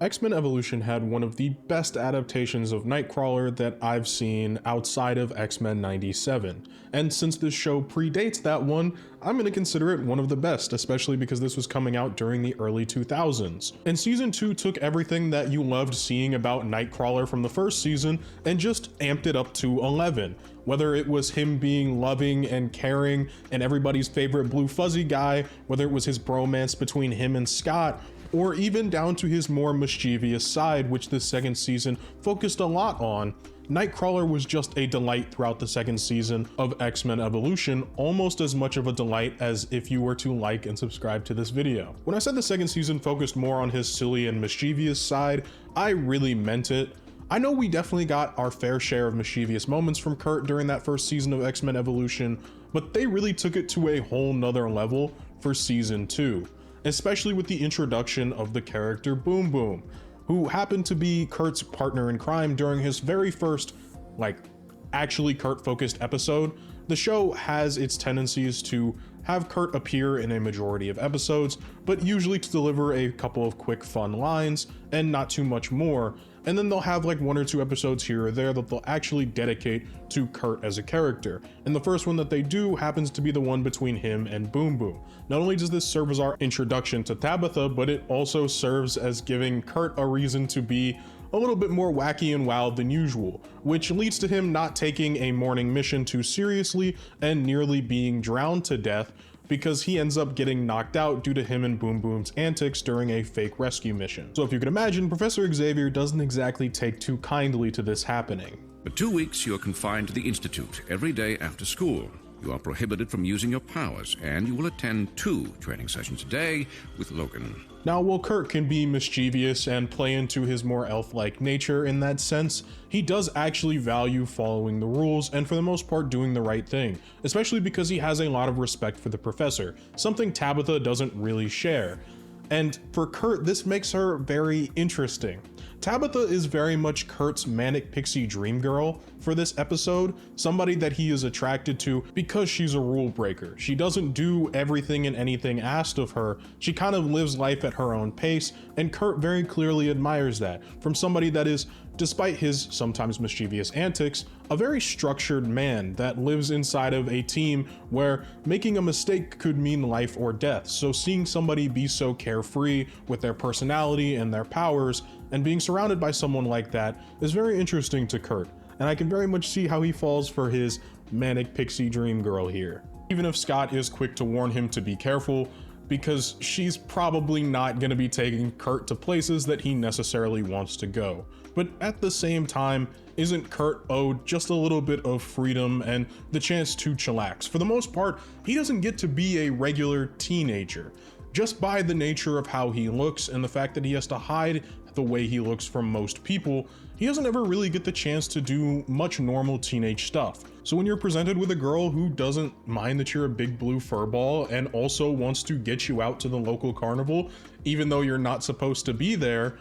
X-Men Evolution had one of the best adaptations of Nightcrawler that I've seen outside of X-Men 97, and since this show predates that one, I'm going to consider it one of the best, especially because this was coming out during the early 2000s. And season 2 took everything that you loved seeing about Nightcrawler from the first season and just amped it up to 11. Whether it was him being loving and caring and everybody's favorite blue fuzzy guy, whether it was his bromance between him and Scott, or even down to his more mischievous side, which this second season focused a lot on, Nightcrawler was just a delight throughout the second season of X-Men Evolution, almost as much of a delight as if you were to like and subscribe to this video. When I said the second season focused more on his silly and mischievous side, I really meant it. I know we definitely got our fair share of mischievous moments from Kurt during that first season of X-Men Evolution, but they really took it to a whole nother level for season 2. Especially with the introduction of the character Boom Boom, who happened to be Kurt's partner in crime during his very first, actually Kurt-focused episode. The show has its tendencies to have Kurt appear in a majority of episodes, but usually to deliver a couple of quick fun lines and not too much more, and then they'll have like 1 or 2 episodes here or there that they'll actually dedicate to Kurt as a character. And the first one that they do happens to be the one between him and Boom Boom. Not only does this serve as our introduction to Tabitha, but it also serves as giving Kurt a reason to be a little bit more wacky and wild than usual, which leads to him not taking a morning mission too seriously and nearly being drowned to death, because he ends up getting knocked out due to him and Boom Boom's antics during a fake rescue mission. So if you can imagine, Professor Xavier doesn't exactly take too kindly to this happening. For 2 weeks, you are confined to the Institute every day after school. You are prohibited from using your powers, and you will attend 2 training sessions a day with Logan. Now, while Kurt can be mischievous and play into his more elf-like nature in that sense, he does actually value following the rules and for the most part doing the right thing, especially because he has a lot of respect for the professor, something Tabitha doesn't really share. And for Kurt, this makes her very interesting. Tabitha is very much Kurt's manic pixie dream girl for this episode, somebody that he is attracted to because she's a rule breaker. She doesn't do everything and anything asked of her. She kind of lives life at her own pace, and Kurt very clearly admires that from somebody that is, despite his sometimes mischievous antics, a very structured man that lives inside of a team where making a mistake could mean life or death. So seeing somebody be so carefree with their personality and their powers and being surrounded by someone like that is very interesting to Kurt, and I can very much see how he falls for his manic pixie dream girl here. Even if Scott is quick to warn him to be careful, because she's probably not going to be taking Kurt to places that he necessarily wants to go. But at the same time, isn't Kurt owed just a little bit of freedom and the chance to chillax? For the most part, he doesn't get to be a regular teenager. Just by the nature of how he looks and the fact that he has to hide the way he looks from most people, he doesn't ever really get the chance to do much normal teenage stuff. So when you're presented with a girl who doesn't mind that you're a big blue furball and also wants to get you out to the local carnival, even though you're not supposed to be there,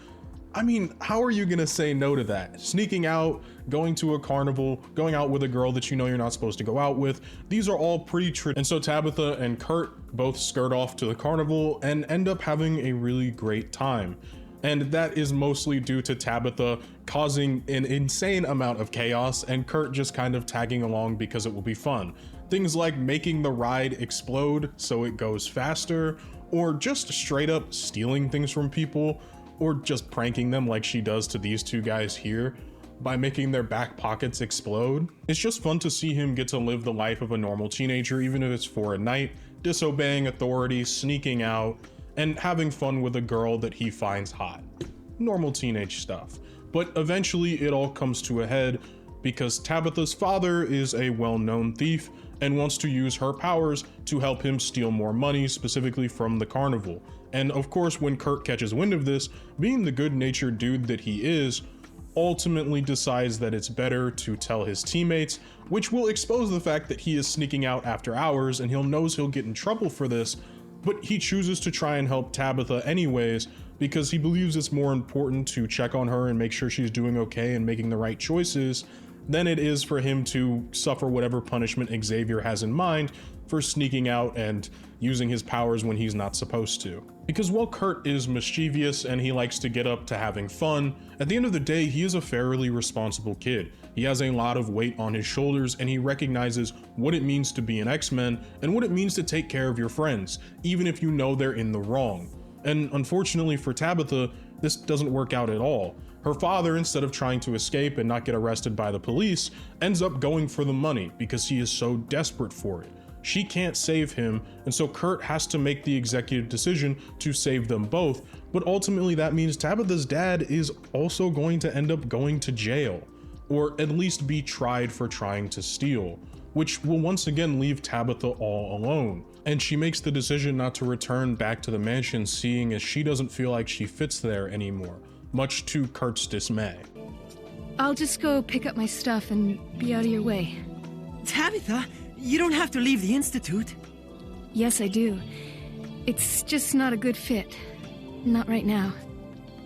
I mean, how are you gonna say no to that? Sneaking out, going to a carnival, going out with a girl that you know you're not supposed to go out with, these are all pretty and so Tabitha and Kurt both skirt off to the carnival and end up having a really great time. And that is mostly due to Tabitha causing an insane amount of chaos and Kurt just kind of tagging along because it will be fun. Things like making the ride explode so it goes faster, or just straight up stealing things from people, or just pranking them like she does to these 2 guys here by making their back pockets explode. It's just fun to see him get to live the life of a normal teenager, even if it's for a night, disobeying authority, sneaking out, and having fun with a girl that he finds hot. Normal teenage stuff. But eventually it all comes to a head because Tabitha's father is a well-known thief and wants to use her powers to help him steal more money, specifically from the carnival. And of course, when Kurt catches wind of this, being the good-natured dude that he is, ultimately decides that it's better to tell his teammates, which will expose the fact that he is sneaking out after hours and knows he'll get in trouble for this, but he chooses to try and help Tabitha anyways because he believes it's more important to check on her and make sure she's doing okay and making the right choices than it is for him to suffer whatever punishment Xavier has in mind for sneaking out and using his powers when he's not supposed to. Because while Kurt is mischievous and he likes to get up to having fun, at the end of the day, he is a fairly responsible kid. He has a lot of weight on his shoulders and he recognizes what it means to be an X-Men and what it means to take care of your friends, even if you know they're in the wrong. And unfortunately for Tabitha, this doesn't work out at all. Her father, instead of trying to escape and not get arrested by the police, ends up going for the money because he is so desperate for it. She can't save him, and so Kurt has to make the executive decision to save them both, but ultimately that means Tabitha's dad is also going to end up going to jail, or at least be tried for trying to steal, which will once again leave Tabitha all alone. And she makes the decision not to return back to the mansion, seeing as she doesn't feel like she fits there anymore, much to Kurt's dismay. I'll just go pick up my stuff and be out of your way. Tabitha, you don't have to leave the Institute. Yes, I do. It's just not a good fit. Not right now.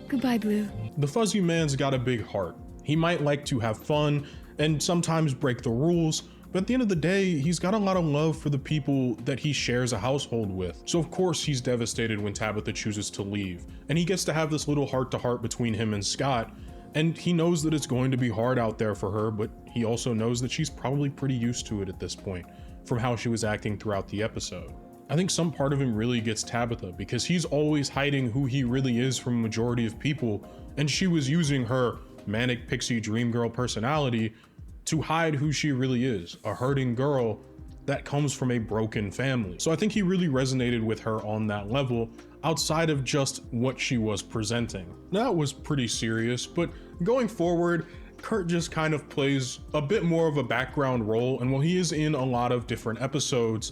Goodbye, Blue. The fuzzy man's got a big heart. He might like to have fun and sometimes break the rules, but at the end of the day, he's got a lot of love for the people that he shares a household with. So of course he's devastated when Tabitha chooses to leave, and he gets to have this little heart-to-heart between him and Scott, and he knows that it's going to be hard out there for her, but he also knows that she's probably pretty used to it at this point, from how she was acting throughout the episode. I think some part of him really gets Tabitha, because he's always hiding who he really is from a majority of people, and she was using her manic pixie dream girl personality to hide who she really is, a hurting girl that comes from a broken family. So I think he really resonated with her on that level, outside of just what she was presenting. That was pretty serious, but going forward, Kurt just kind of plays a bit more of a background role, and while he is in a lot of different episodes,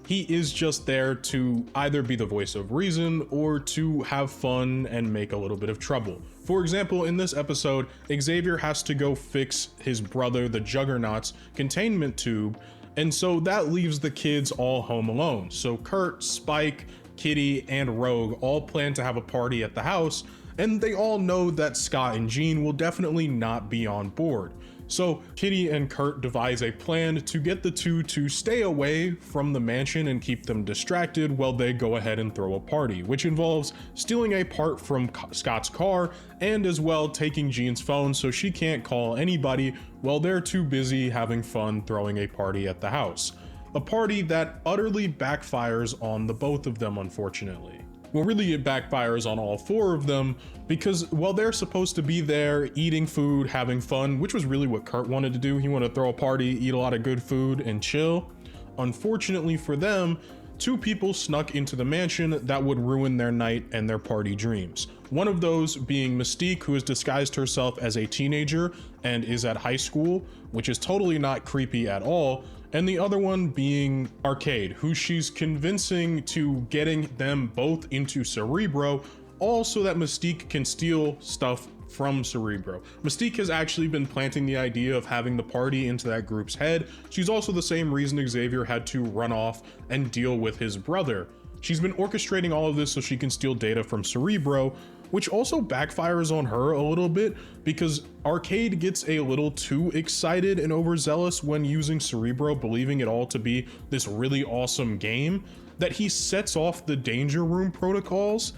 he is just there to either be the voice of reason or to have fun and make a little bit of trouble. For example, in this episode, Xavier has to go fix his brother, the Juggernaut's containment tube, and so that leaves the kids all home alone. So Kurt, Spike, Kitty, and Rogue all plan to have a party at the house, and they all know that Scott and Jean will definitely not be on board. So Kitty and Kurt devise a plan to get the two to stay away from the mansion and keep them distracted while they go ahead and throw a party, which involves stealing a part from Scott's car and as well taking Jean's phone so she can't call anybody while they're too busy having fun throwing a party at the house. A party that utterly backfires on the both of them, unfortunately. Well, really it backfires on all four of them, because while they're supposed to be there eating food, having fun, which was really what Kurt wanted to do, he wanted to throw a party, eat a lot of good food, and chill. Unfortunately for them, two people snuck into the mansion that would ruin their night and their party dreams. One of those being Mystique, who has disguised herself as a teenager and is at high school, which is totally not creepy at all. And the other one being Arcade, who she's convincing to getting them both into Cerebro, all so that Mystique can steal stuff from Cerebro. Mystique has actually been planting the idea of having the party into that group's head. She's also the same reason Xavier had to run off and deal with his brother. She's been orchestrating all of this so she can steal data from Cerebro, which also backfires on her a little bit because Arcade gets a little too excited and overzealous when using Cerebro, believing it all to be this really awesome game, that he sets off the Danger Room protocols.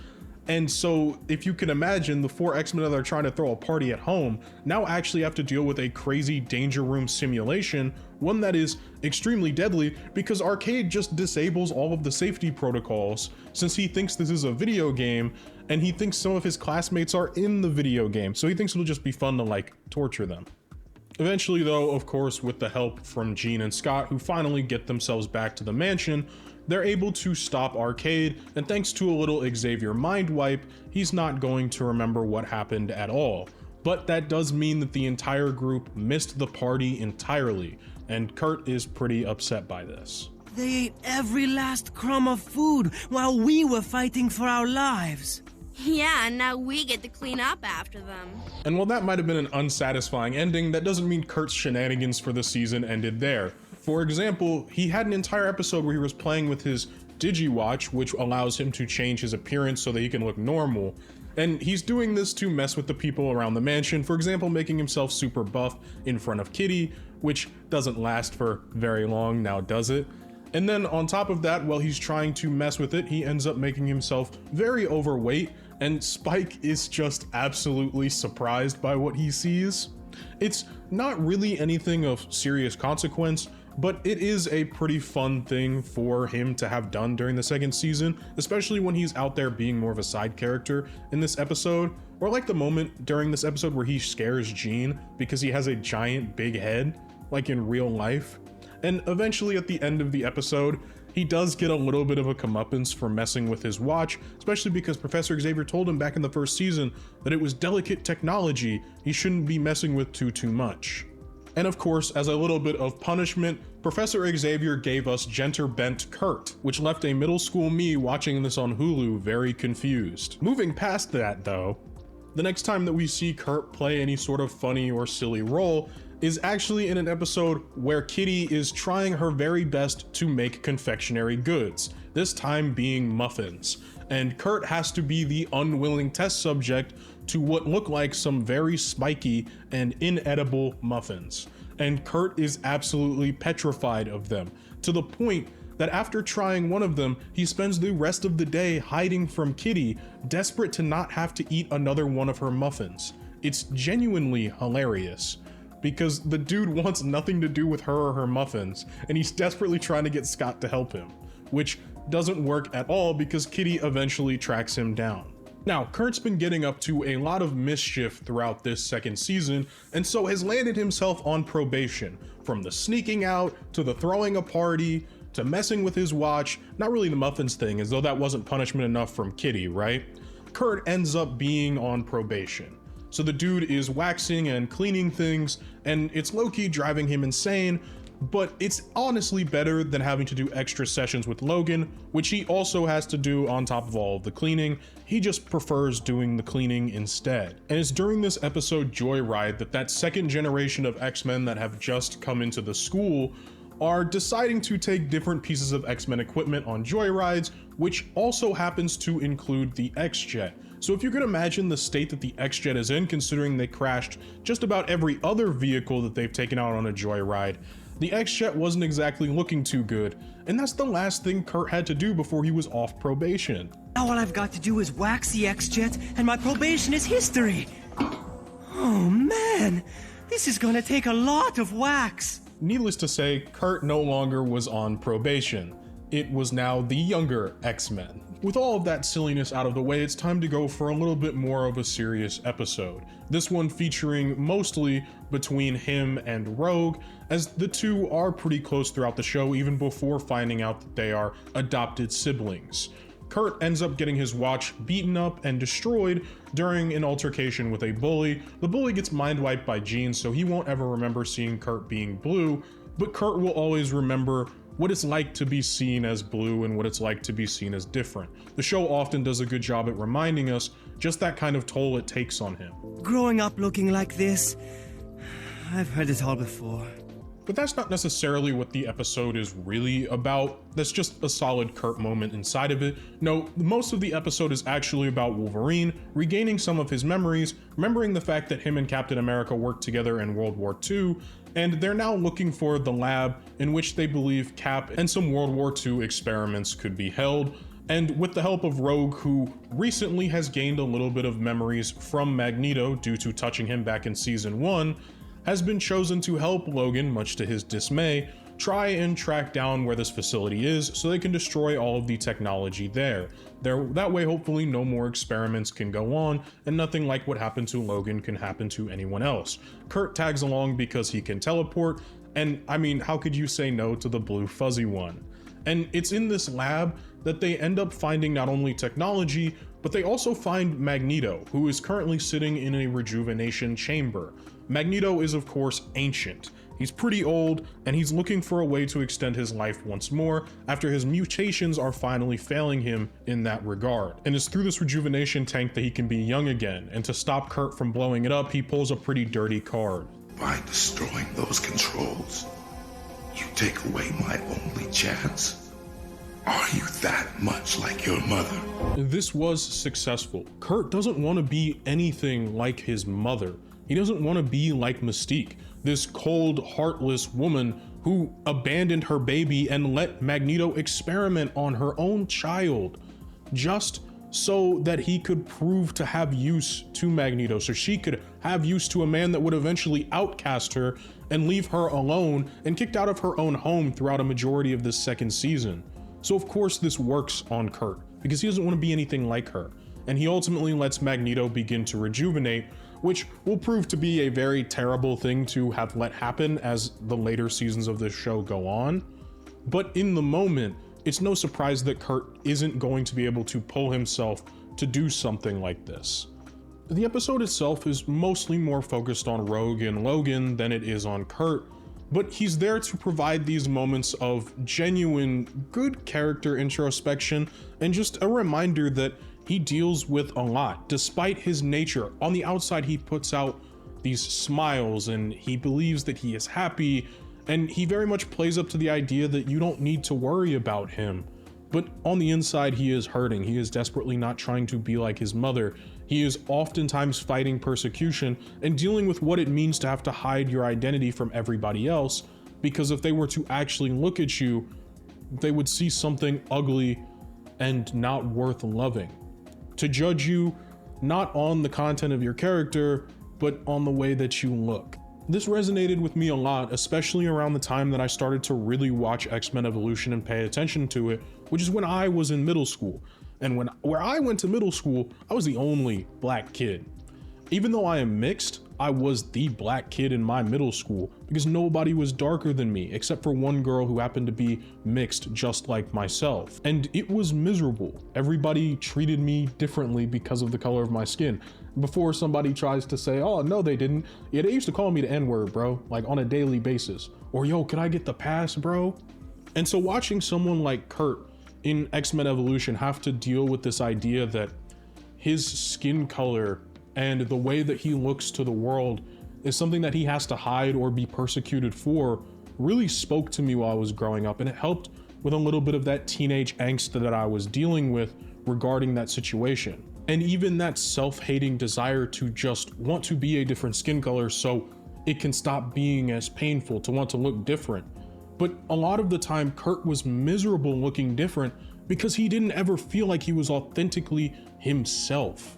And so if you can imagine, the four X-Men that are trying to throw a party at home now actually have to deal with a crazy Danger Room simulation, one that is extremely deadly because Arcade just disables all of the safety protocols since he thinks this is a video game and he thinks some of his classmates are in the video game, so he thinks it'll just be fun to like torture them. Eventually though, of course, with the help from Jean and Scott, who finally get themselves back to the mansion, they're able to stop Arcade, and thanks to a little Xavier mind wipe, he's not going to remember what happened at all. But that does mean that the entire group missed the party entirely, and Kurt is pretty upset by this. They ate every last crumb of food while we were fighting for our lives. Yeah, and now we get to clean up after them. And while that might have been an unsatisfying ending, that doesn't mean Kurt's shenanigans for the season ended there. For example, he had an entire episode where he was playing with his Digiwatch, which allows him to change his appearance so that he can look normal. And he's doing this to mess with the people around the mansion, for example, making himself super buff in front of Kitty, which doesn't last for very long, now does it? And then on top of that, while he's trying to mess with it, he ends up making himself very overweight, and Spike is just absolutely surprised by what he sees. It's not really anything of serious consequence, but it is a pretty fun thing for him to have done during the second season, especially when he's out there being more of a side character in this episode, or like the moment during this episode where he scares Jean because he has a giant big head, like in real life. And eventually at the end of the episode, he does get a little bit of a comeuppance for messing with his watch, especially because Professor Xavier told him back in the first season that it was delicate technology he shouldn't be messing with too much. And of course, as a little bit of punishment, Professor Xavier gave us Genter Bent Kurt, which left a middle school me watching this on Hulu very confused. Moving past that though, the next time that we see Kurt play any sort of funny or silly role is actually in an episode where Kitty is trying her very best to make confectionery goods, this time being muffins. And Kurt has to be the unwilling test subject to what look like some very spiky and inedible muffins. And Kurt is absolutely petrified of them, to the point that after trying one of them, he spends the rest of the day hiding from Kitty, desperate to not have to eat another one of her muffins. It's genuinely hilarious, because the dude wants nothing to do with her or her muffins, and he's desperately trying to get Scott to help him, which doesn't work at all because Kitty eventually tracks him down. Now, Kurt's been getting up to a lot of mischief throughout this second season, and so has landed himself on probation, from the sneaking out, to the throwing a party, to messing with his watch. Not really the muffins thing, as though that wasn't punishment enough from Kitty, right? Kurt ends up being on probation. So the dude is waxing and cleaning things, and it's low-key driving him insane, but it's honestly better than having to do extra sessions with Logan, which he also has to do on top of all of the cleaning. He just prefers doing the cleaning instead. And it's during this episode Joyride that second generation of X-Men that have just come into the school are deciding to take different pieces of X-Men equipment on joyrides, which also happens to include the X-Jet. So if you can imagine the state that the X-Jet is in, considering they crashed just about every other vehicle that they've taken out on a joyride, the X-Jet wasn't exactly looking too good, and that's the last thing Kurt had to do before he was off probation. Now all I've got to do is wax the X-Jet, and my probation is history. Oh man, this is gonna take a lot of wax. Needless to say, Kurt no longer was on probation. It was now the younger X-Men. With all of that silliness out of the way, it's time to go for a little bit more of a serious episode. This one featuring mostly between him and Rogue, as the two are pretty close throughout the show, even before finding out that they are adopted siblings. Kurt ends up getting his watch beaten up and destroyed during an altercation with a bully. The bully gets mind wiped by Jean, so he won't ever remember seeing Kurt being blue, but Kurt will always remember what it's like to be seen as blue and what it's like to be seen as different. The show often does a good job at reminding us just that kind of toll it takes on him. Growing up looking like this, I've heard it all before. But that's not necessarily what the episode is really about. That's just a solid Kurt moment inside of it. No, most of the episode is actually about Wolverine regaining some of his memories, remembering the fact that him and Captain America worked together in World War II, and they're now looking for the lab in which they believe Cap and some World War II experiments could be held. And with the help of Rogue, who recently has gained a little bit of memories from Magneto due to touching him back in season 1, has been chosen to help Logan, much to his dismay, try and track down where this facility is so they can destroy all of the technology there. That way, hopefully, no more experiments can go on, and nothing like what happened to Logan can happen to anyone else. Kurt tags along because he can teleport, and I mean, how could you say no to the blue fuzzy one? And it's in this lab that they end up finding not only technology, but they also find Magneto, who is currently sitting in a rejuvenation chamber. Magneto is of course ancient. He's pretty old, and he's looking for a way to extend his life once more after his mutations are finally failing him in that regard. And it's through this rejuvenation tank that he can be young again, and to stop Kurt from blowing it up, he pulls a pretty dirty card. By destroying those controls, you take away my only chance. Are you that much like your mother? This was successful. Kurt doesn't want to be anything like his mother. He doesn't want to be like Mystique, this cold, heartless woman who abandoned her baby and let Magneto experiment on her own child just so that he could prove to have use to Magneto, so she could have use to a man that would eventually outcast her and leave her alone and kicked out of her own home throughout a majority of this second season. So of course this works on Kurt, because he doesn't want to be anything like her, and he ultimately lets Magneto begin to rejuvenate, which will prove to be a very terrible thing to have let happen as the later seasons of this show go on. But in the moment, it's no surprise that Kurt isn't going to be able to pull himself to do something like this. The episode itself is mostly more focused on Rogue and Logan than it is on Kurt, but he's there to provide these moments of genuine good character introspection and just a reminder that he deals with a lot. Despite his nature, on the outside he puts out these smiles and he believes that he is happy, and he very much plays up to the idea that you don't need to worry about him. But on the inside he is hurting. He is desperately not trying to be like his mother. He is oftentimes fighting persecution and dealing with what it means to have to hide your identity from everybody else, because if they were to actually look at you, they would see something ugly and not worth loving. To judge you not on the content of your character, but on the way that you look. This resonated with me a lot, especially around the time that I started to really watch X-Men Evolution and pay attention to it, which is when I was in middle school. And where I went to middle school, I was the only black kid. Even though I am mixed, I was the black kid in my middle school because nobody was darker than me except for one girl who happened to be mixed just like myself. And it was miserable. Everybody treated me differently because of the color of my skin. Before somebody tries to say, oh, no, they didn't. Yeah, they used to call me the N-word, bro, like on a daily basis. Or, yo, can I get the pass, bro? And so watching someone like Kurt in X-Men Evolution have to deal with this idea that his skin color and the way that he looks to the world is something that he has to hide or be persecuted for really spoke to me while I was growing up, and it helped with a little bit of that teenage angst that I was dealing with regarding that situation. And even that self-hating desire to just want to be a different skin color so it can stop being as painful, to want to look different. But a lot of the time, Kurt was miserable looking different because he didn't ever feel like he was authentically himself.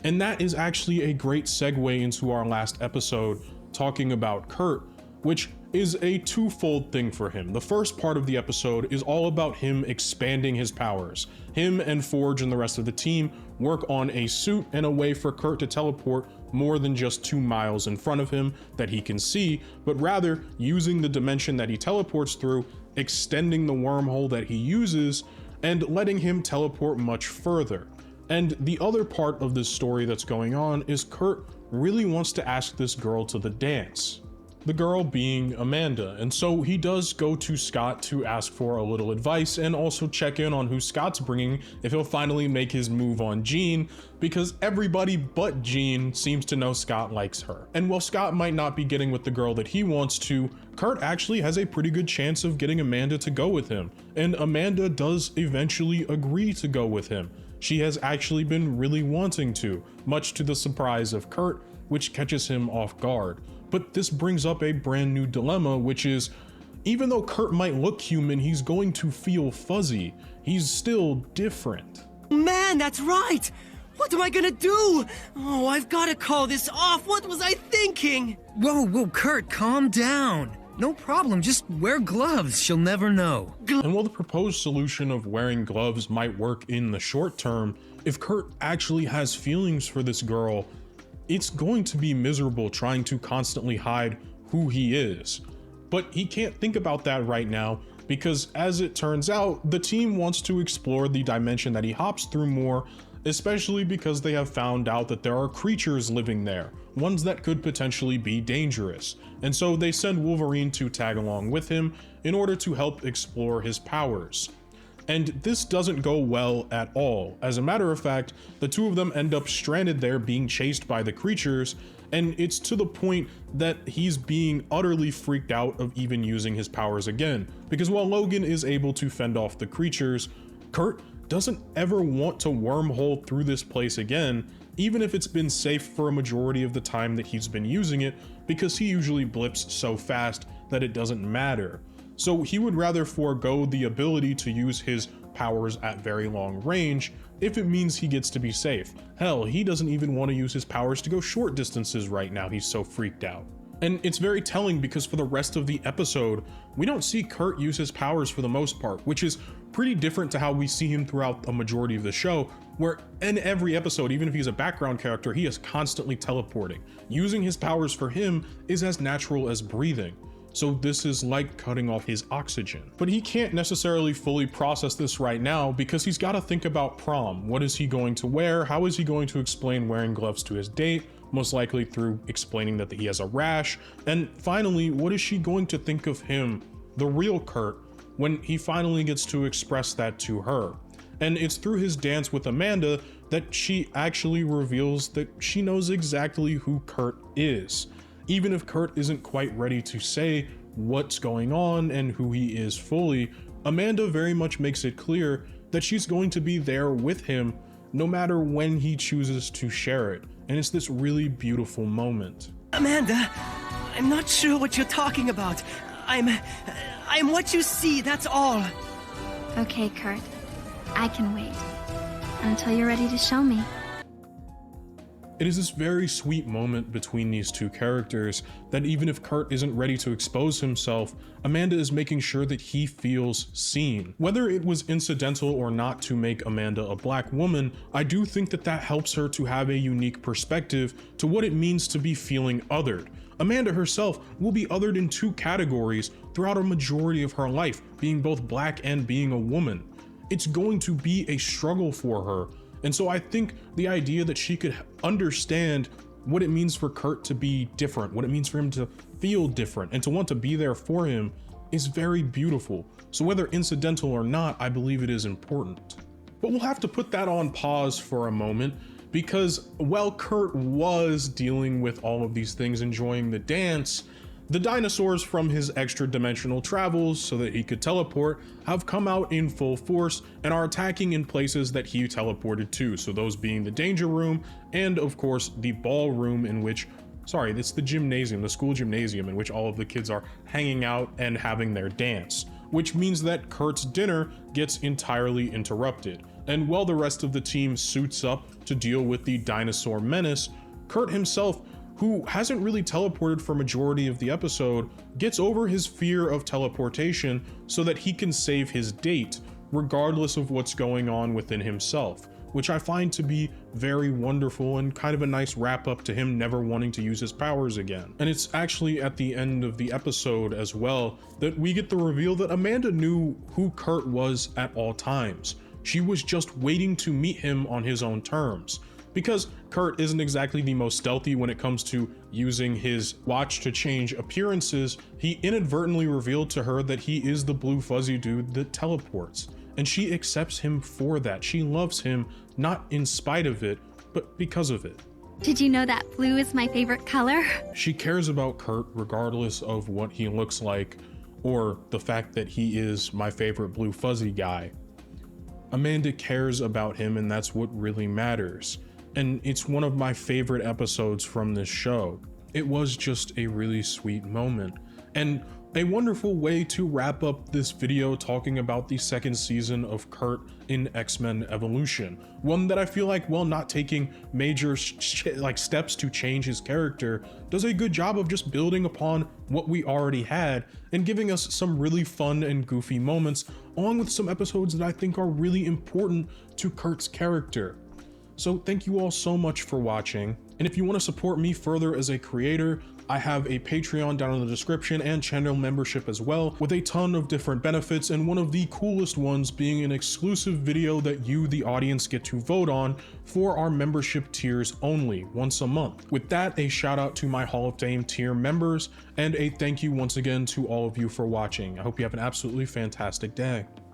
And that is actually a great segue into our last episode talking about Kurt, which is a twofold thing for him. The first part of the episode is all about him expanding his powers. Him and Forge and the rest of the team work on a suit and a way for Kurt to teleport more than just 2 miles in front of him that he can see, but rather using the dimension that he teleports through, extending the wormhole that he uses, and letting him teleport much further. And the other part of this story that's going on is Kurt really wants to ask this girl to the dance. The girl being Amanda, and so he does go to Scott to ask for a little advice and also check in on who Scott's bringing if he'll finally make his move on Jean, because everybody but Jean seems to know Scott likes her. And while Scott might not be getting with the girl that he wants to, Kurt actually has a pretty good chance of getting Amanda to go with him, and Amanda does eventually agree to go with him. She has actually been really wanting to, much to the surprise of Kurt, which catches him off guard. But this brings up a brand new dilemma, which is, even though Kurt might look human, he's going to feel fuzzy. He's still different. Man, that's right! What am I gonna do? Oh, I've gotta call this off. What was I thinking? Whoa, Kurt, calm down. No problem, just wear gloves. She'll never know. And while the proposed solution of wearing gloves might work in the short term, if Kurt actually has feelings for this girl, it's going to be miserable trying to constantly hide who he is. But he can't think about that right now because, as it turns out, the team wants to explore the dimension that he hops through more, especially because they have found out that there are creatures living there, ones that could potentially be dangerous. And so they send Wolverine to tag along with him in order to help explore his powers. And this doesn't go well at all. As a matter of fact, the two of them end up stranded there being chased by the creatures, and it's to the point that he's being utterly freaked out of even using his powers again. Because while Logan is able to fend off the creatures, Kurt doesn't ever want to wormhole through this place again, even if it's been safe for a majority of the time that he's been using it, because he usually blips so fast that it doesn't matter. So he would rather forego the ability to use his powers at very long range if it means he gets to be safe. Hell, he doesn't even want to use his powers to go short distances right now, he's so freaked out. And it's very telling because for the rest of the episode, we don't see Kurt use his powers for the most part, which is pretty different to how we see him throughout a majority of the show, where in every episode, even if he's a background character, he is constantly teleporting. Using his powers for him is as natural as breathing. So this is like cutting off his oxygen. But he can't necessarily fully process this right now because he's got to think about prom. What is he going to wear? How is he going to explain wearing gloves to his date? Most likely through explaining that he has a rash. And finally, what is she going to think of him, the real Kurt, when he finally gets to express that to her? And it's through his dance with Amanda that she actually reveals that she knows exactly who Kurt is. Even if Kurt isn't quite ready to say what's going on and who he is fully, Amanda very much makes it clear that she's going to be there with him no matter when he chooses to share it. And it's this really beautiful moment. Amanda, I'm not sure what you're talking about. I'm what you see, that's all. Okay, Kurt. I can wait until you're ready to show me. It is this very sweet moment between these two characters that even if Kurt isn't ready to expose himself, Amanda is making sure that he feels seen. Whether it was incidental or not to make Amanda a black woman, I do think that that helps her to have a unique perspective to what it means to be feeling othered. Amanda herself will be othered in two categories throughout a majority of her life, being both black and being a woman. It's going to be a struggle for her. And so I think the idea that she could understand what it means for Kurt to be different, what it means for him to feel different and to want to be there for him is very beautiful. So whether incidental or not, I believe it is important. But we'll have to put that on pause for a moment because while Kurt was dealing with all of these things, enjoying the dance, the dinosaurs from his extra dimensional travels so that he could teleport have come out in full force and are attacking in places that he teleported to. So those being the danger room and of course the ballroom in which, it's the gymnasium, the school gymnasium in which all of the kids are hanging out and having their dance, which means that Kurt's dinner gets entirely interrupted. And while the rest of the team suits up to deal with the dinosaur menace, Kurt himself, who hasn't really teleported for majority of the episode, gets over his fear of teleportation so that he can save his date, regardless of what's going on within himself, which I find to be very wonderful and kind of a nice wrap up to him never wanting to use his powers again. And it's actually at the end of the episode as well that we get the reveal that Amanda knew who Kurt was at all times. She was just waiting to meet him on his own terms. Because Kurt isn't exactly the most stealthy when it comes to using his watch to change appearances, he inadvertently revealed to her that he is the blue fuzzy dude that teleports. And she accepts him for that. She loves him, not in spite of it, but because of it. Did you know that blue is my favorite color? She cares about Kurt regardless of what he looks like or the fact that he is my favorite blue fuzzy guy. Amanda cares about him, and that's what really matters. And it's one of my favorite episodes from this show. It was just a really sweet moment and a wonderful way to wrap up this video talking about the second season of Kurt in X-Men Evolution. One that I feel like, while not taking major steps to change his character, does a good job of just building upon what we already had and giving us some really fun and goofy moments, along with some episodes that I think are really important to Kurt's character. So thank you all so much for watching, and if you want to support me further as a creator, I have a Patreon down in the description and channel membership as well, with a ton of different benefits, and one of the coolest ones being an exclusive video that you, the audience, get to vote on for our membership tiers only, once a month. With that, a shout out to my Hall of Fame tier members, and a thank you once again to all of you for watching. I hope you have an absolutely fantastic day.